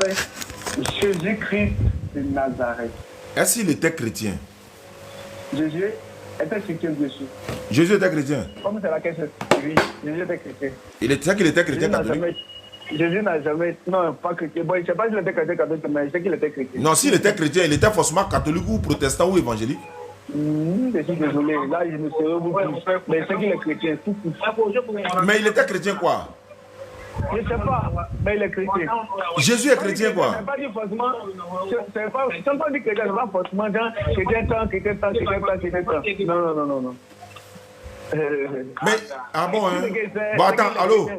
Jésus-Christ de Nazareth. Est-ce qu'il était chrétien? Jésus était chrétien dessus. Jésus était chrétien? Comme c'est la question, oui, Jésus était chrétien. C'est qu'il était chrétien catholique? Jésus n'a jamais... Non, pas chrétien. Bon, je ne sais pas s'il était chrétien catholique, mais je sais qu'il était chrétien. Non, s'il était chrétien, il était forcément catholique ou protestant ou évangélique? Je suis désolé, là je ne saurais vous dire, mais je sais qu'il est chrétien. Mais il était chrétien quoi? Je ne sais pas, mais il est chrétien. Jésus est chrétien quoi? C'est pas dit forcément, c'est pas dit chrétien, c'est pas forcément genre chrétien temps. Non. Mais, ah bon, hein? Bon, attends, allô?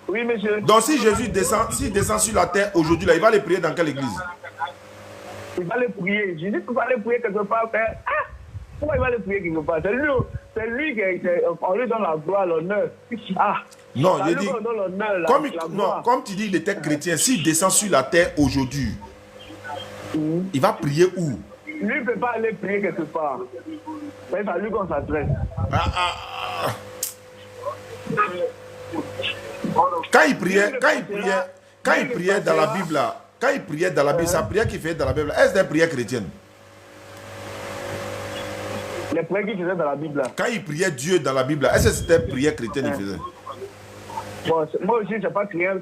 Oui, monsieur. Donc si Jésus descend, s'il descend sur la terre aujourd'hui, là, il va aller prier dans quelle église? Il va aller prier. Jésus ne peut pas aller prier quelque part. Ah! Pourquoi il va aller prier quelque part? C'est lui qui on lui donne la gloire, l'honneur. Ah! Non, il dit, comme tu dis, il était chrétien. S'il descend sur la terre aujourd'hui, il va prier où? Lui ne peut pas aller prier quelque part. C'est à lui qu'on s'adresse. Quand il priait dans la Bible, là, sa prière qu'il faisait dans la Bible, est-ce des prières chrétiennes? Les prières qu'il faisait dans la Bible. Quand il priait Dieu dans la Bible, est-ce que c'était prière chrétienne qu'il faisait? Bon, moi aussi, je n'ai pas prière,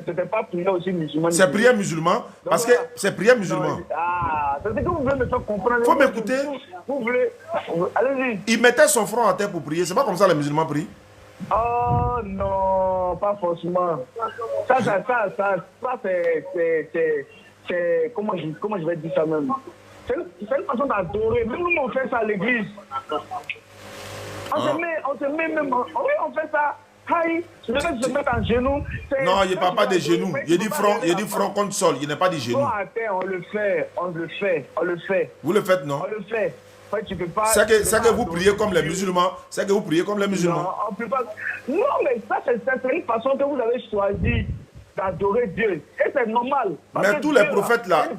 c'était pas prière aussi musulmane. C'est prière musulman? Parce que c'est prière musulman. Ah, c'est ce que vous voulez me faire comprendre. Faut m'écouter. Vous voulez. Allez-y. Il mettait son front à terre pour prier. C'est pas comme ça les musulmans prient? Oh non, pas forcément. Ça c'est comment je vais dire ça même. C'est une façon d'adorer. Même nous on fait ça à l'église. On se met même. Oui, on fait ça. Aïe, je vais se mettre en genoux. Non, il ne parle pas de genoux. Il dit front contre sol. Il n'est pas dit genoux. On le fait. Vous le faites, non? On le fait. C'est que vous priez comme les musulmans. Non, mais ça, c'est une façon que vous avez choisi d'adorer Dieu. Et c'est normal. Mais tous les prophètes là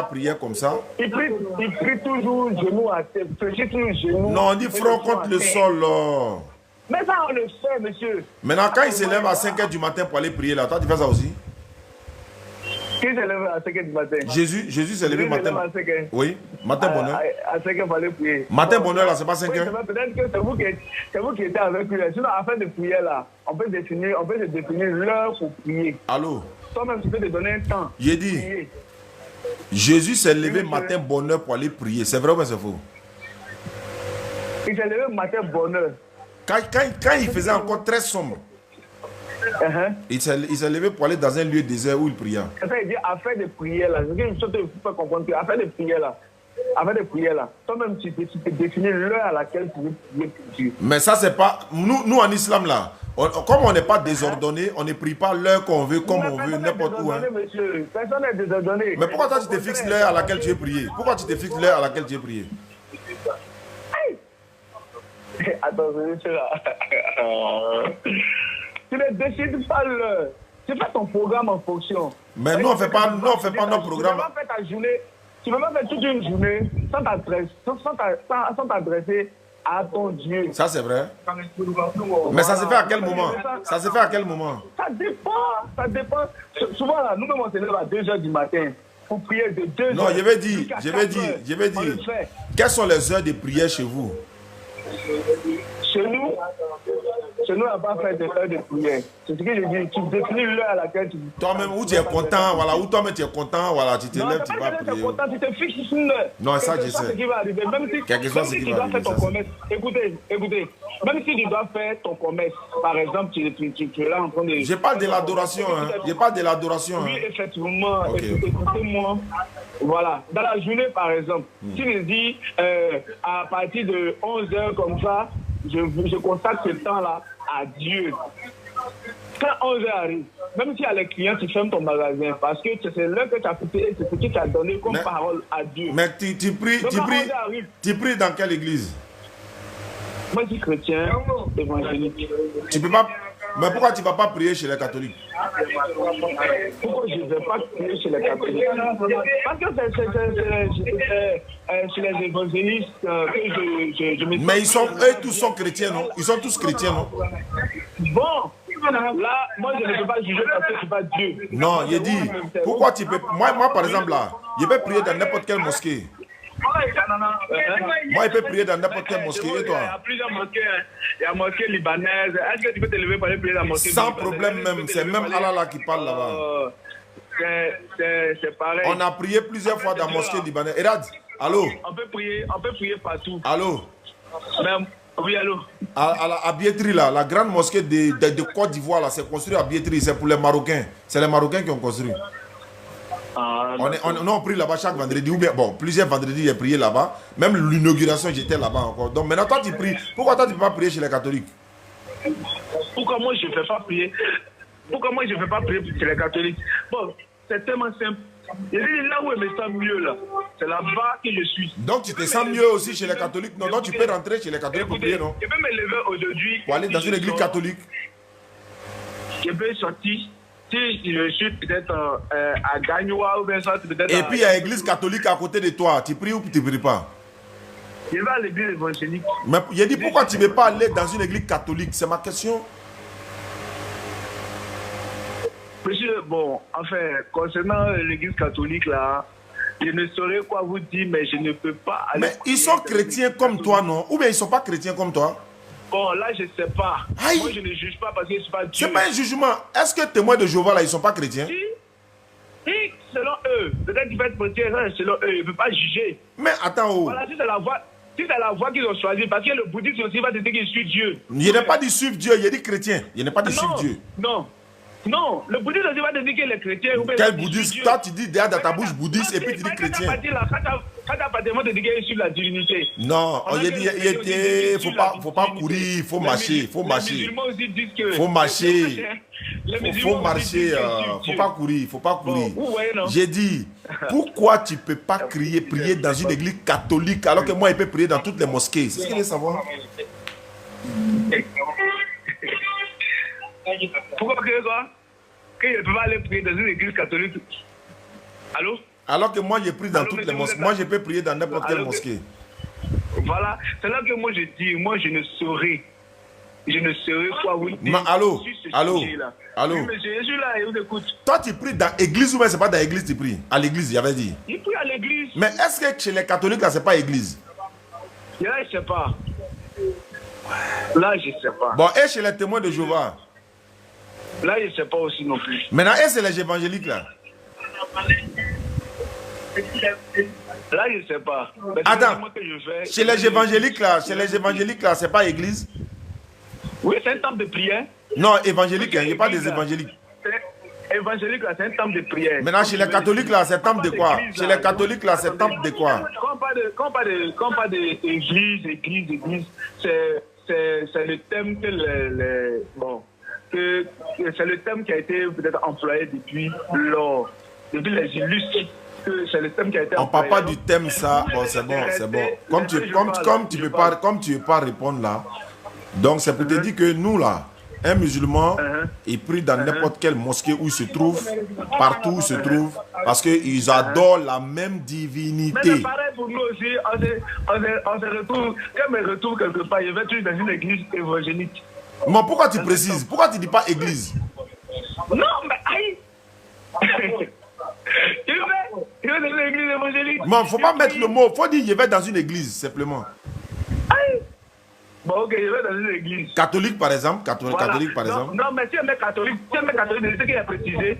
priaient comme ça. Ils prient toujours genoux à terre. Non, on dit front contre le sol. Mais ça, on le fait, monsieur. Maintenant, quand il se lève à 5 h du matin pour aller prier là, toi, tu fais ça aussi? Qui s'est levé à 5 h du matin? Jésus s'est levé matin. Oui, matin bonheur. À 5 h, il fallait prier. Matin bonheur, là, c'est pas 5 h. Peut-être que c'est vous qui étiez avec lui. Sinon, afin de prier là, on peut se définir l'heure pour prier. Allô? Toi-même, tu peux te donner un temps. J'ai dit, Jésus s'est levé matin bonheur pour aller prier. C'est vrai ou c'est faux? Il s'est levé matin bonheur. Quand il faisait encore très sombre, il s'est levé pour aller dans un lieu désert où il priait. Ça veut dire afin de prier là. C'est quelque chose que vous pouvez comprendre. Afin de prier là. Toi-même, tu peux définir l'heure à laquelle tu veux prier pour Dieu. Mais ça, c'est pas. Nous en islam là, comme on n'est pas désordonné, on ne prie pas l'heure qu'on veut, comme on veut, n'importe où. Monsieur, personne n'est désordonné. Mais pourquoi toi tu te fixes l'heure à laquelle tu veux prier? Pourquoi tu te fixes l'heure à laquelle tu veux prier? Attends, monsieur là. Tu ne décides pas l'heure. Tu fais ton programme en fonction. Mais nous, on ne fait pas notre programme. Tu ne peux pas faire toute une journée sans t'adresser à ton Dieu. Ça, c'est vrai. Mais ça se fait à quel moment? Ça Ça dépend. Souvent, là, nous-mêmes, on se lève à 2 h du matin pour prier de 2 h. Non, je vais dire. Quelles sont les heures de prière chez vous? Chez nous, on n'a pas fait de heures de prière. C'est ce que je dis. Tu définis l'heure à laquelle tu... Toi-même, où tu es content, voilà, où toi-même tu es content, voilà, tu te lèves, tu vas prier. Non, tu te fixes une heure. Non, ça, je sais. Même si tu dois faire ton commerce, écoutez, même si tu dois faire ton commerce, par exemple, tu es là en train de... Je parle de l'adoration, hein. Oui, effectivement, écoutez-moi. Voilà. Dans la journée, par exemple, si je dis à partir de 11 h comme ça, je consacre ce temps-là à Dieu. Quand 11 h arrive, même s'il y a les clients, tu fermes ton magasin parce que c'est l'heure que tu as fixé et c'est ce que tu as donné comme parole à Dieu. Mais tu pries dans quelle église? Moi, je suis chrétien, évangélique. Tu peux pas... Mais pourquoi tu ne vas pas prier chez les catholiques? Pourquoi je ne vais pas prier chez les catholiques? Parce que c'est chez les évangélistes que je me... Mais eux tous sont chrétiens, non? Ils sont tous chrétiens, non? Bon, Là, moi, je ne peux pas juger parce que je ne suis pas Dieu. Non, il dit, pourquoi tu peux... Moi, par exemple, là, je peux prier dans n'importe quelle mosquée. Moi, je peux prier dans n'importe quelle mosquée. Et toi? Il y a plusieurs mosquées. Il y a la mosquée libanaise. Est-ce que tu peux te lever pour aller prier dans la mosquée? Sans problème même. C'est même Allah là qui parle là-bas. C'est pareil. On a prié plusieurs fois dans la mosquée libanaise. Erad, allô? On peut prier partout. Allô? Même, oui, allô? À Biétri, là, la grande mosquée de Côte d'Ivoire, là, c'est construit à Biétri. C'est pour les Marocains. C'est les Marocains qui ont construit. On prie là-bas chaque vendredi. Ou bien, bon, plusieurs vendredis, j'ai prié là-bas. Même l'inauguration, j'étais là-bas encore. Donc maintenant, toi, tu pries. Pourquoi toi, tu ne peux pas prier chez les catholiques? Pourquoi moi, je ne fais pas prier? Pourquoi moi, je ne fais pas prier chez les catholiques? Bon, c'est tellement simple. Et là où je me sens mieux, là, c'est là-bas que je suis. Donc tu te sens mieux aussi chez les catholiques? Non, donc tu peux rentrer chez les catholiques pour prier, non? Je peux me lever aujourd'hui. Pour aller dans une église catholique. Je peux sortir. Si je suis peut-être à Gagnoua ou bien ça, peut-être. Et puis il y a l'église catholique à côté de toi. Tu pries ou tu ne pries pas? Je vais à l'église évangélique. Mais j'ai dit pourquoi tu ne veux pas aller dans une église catholique? C'est ma question. Monsieur, bon, enfin, concernant l'église catholique, là, je ne saurais quoi vous dire, mais je ne peux pas aller. Mais ils sont chrétiens comme toi, non? Ou bien ils ne sont pas chrétiens comme toi? Bon, là, je ne sais pas. Aïe. Moi, je ne juge pas parce que je ne suis pas Dieu. C'est pas un jugement. Est-ce que témoins de Jéhovah, là, ils ne sont pas chrétiens? Si, selon eux. Peut-être qu'ils vont être chrétiens, selon eux. Je ne peux pas juger. Mais attends, oh. Voilà, si c'est la voie qu'ils ont choisie, parce que le bouddhisme aussi va te dire qu'il suit Dieu. Il n'est pas dit suivre Dieu, il est dit chrétien. Il n'est pas dit suivre Dieu. Non, le bouddhisme aussi va te dire qu'il est chrétien. Quel bouddhisme? Toi, tu dis derrière dans ta bouche bouddhiste et puis tu dis chrétien. Quand t'as pas de te dire qu'il suit la divinité. Non, il dit, faut pas courir, il faut marcher, il faut marcher. Les musulmans aussi disent que. Faut marcher. Faut marcher, faut pas courir, faut pas courir. J'ai dit, pourquoi tu peux pas prier dans une église catholique alors que moi je peux prier dans toutes les mosquées? C'est ce qu'il veut savoir. Pourquoi prier quoi? Que je ne peux pas aller prier dans une église catholique. Allô? Alors que moi je prie dans toutes les mosquées. Moi je peux prier dans n'importe quelle mosquée. Voilà, c'est là que moi je dis, moi je ne saurais quoi vous dire. Allô? Oui, monsieur, je suis là et vous écoute. Toi tu pries dans l'église ou bien c'est pas dans l'église tu pries? À l'église, j'avais dit. Il prie à l'église. Mais est-ce que chez les catholiques là c'est pas église? Là je sais pas. Là je sais pas. Bon, et chez les témoins de Jéhovah? Là je sais pas aussi non plus. Maintenant, et c'est les évangéliques là? Là, je ne sais pas. Mais attends, que je fais, chez les évangéliques là, c'est pas église? Oui, c'est un temple de prière. Non, évangélique, il n'y a pas des évangéliques. Évangélique là, c'est un temple de prière. Maintenant, chez les catholiques là, c'est temple de quoi? Chez les catholiques là, c'est temple de quoi? Quand on parle d'église, c'est le thème que c'est le thème qui a été peut-être employé depuis les illustres. C'est le thème qui a été on parle pas du thème ça. Bon, c'est bon. Comme tu veux pas répondre là. Donc c'est pour te dire que nous là, un musulman, il prie dans n'importe quelle mosquée où il se trouve, partout où il se trouve, parce qu'ils adorent la même divinité. Mais c'est pareil pour nous aussi. On se retrouve, quand je me retrouve quelque part, je vais toujours dans une église évangélique. Mais pourquoi tu précises? Pourquoi tu dis pas église? Non, mais aïe. Il va dans une église évangélique. Non, faut pas mettre le mot. Faut dire je vais dans une église, simplement. Aïe. Bon, ok, je vais dans une église. Catholique, par exemple. Catholique, par exemple. Non, mais si on met catholique, c'est ce qu'il a précisé.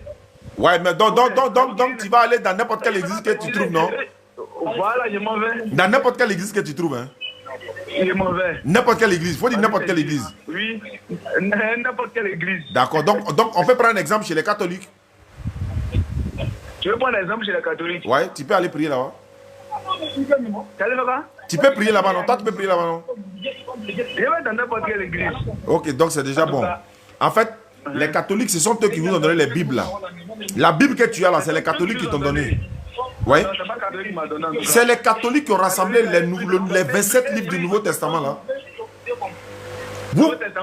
Ouais, mais donc tu vas aller dans n'importe quelle église que tu trouves, non? Voilà, je m'en vais. Dans n'importe quelle église que tu trouves, hein? Je m'en vais. N'importe quelle église. Faut dire n'importe quelle église. Oui, n'importe quelle église. D'accord, donc on peut prendre un exemple chez les catholiques. Tu veux prendre un exemple chez les catholiques? Ouais, tu peux aller prier là-bas. Tu peux prier là-bas, non? Toi, tu peux prier là-bas, non? Je vais dans n'importe quelle église. Ok, donc c'est déjà bon. En fait, les catholiques, ce sont eux qui vous ont donné les Bibles là. La Bible que tu as là, c'est les catholiques qui t'ont donné. Oui. C'est les catholiques qui ont rassemblé les 27 livres du Nouveau Testament là.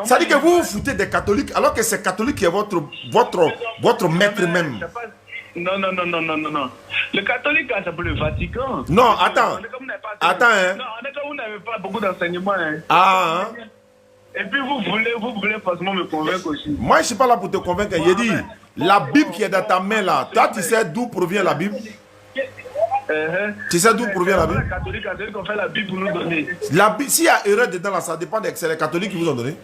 Ça dit que vous vous foutez des catholiques alors que c'est catholique qui est votre maître même. Non. Le catholique, c'est pour le Vatican. Non, attends. Attends, hein. Non, on est comme vous n'avez pas beaucoup d'enseignements. Hein. Ah, hein. Et puis vous voulez forcément me convaincre aussi. Moi, je ne suis pas là pour te convaincre. J'ai dit, la Bible qui est dans ta main là, toi, tu sais d'où provient la Bible? Tu sais d'où provient la Bible? Les catholiques ont fait la Bible pour nous donner. S'il y a erreur dedans là, ça dépend des catholiques qui vous ont donné.